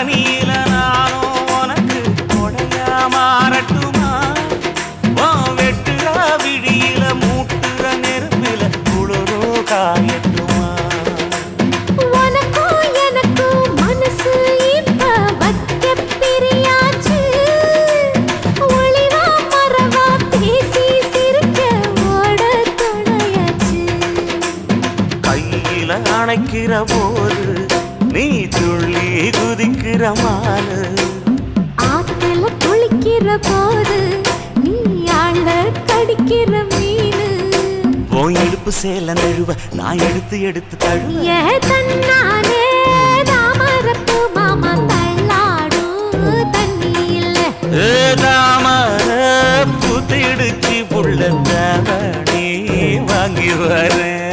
பனியில நானும் உனக்கு கொடையா மாறட்டுமா வெட்டுற விடியில மூட்டுற நெருப்பில குளிரோ காயட்டுமா உனக்கும் எனக்கும் மனசு இப்ப வைக்க பிரியாச்சு ஒளிவா மறவா பேசி சிரிக்க ஓட துணையாச்சு கையில அணைக்கிற போது நீ துள்ளி குதிக்கிற மானு ஆத்துல குளிக்கிற போது நீ ஆள கடிக்கிற மீனு உன் இடுப்பு சேல நழுவ நான் எடுத்து எடுத்து தழுவ ஏ தன்னானே தாமரப்பு மாமா தள்ளாடும் தண்ணி இல்ல தாமர புத்திடுச்சு புள்ள தாவணி வாங்கி வரேன்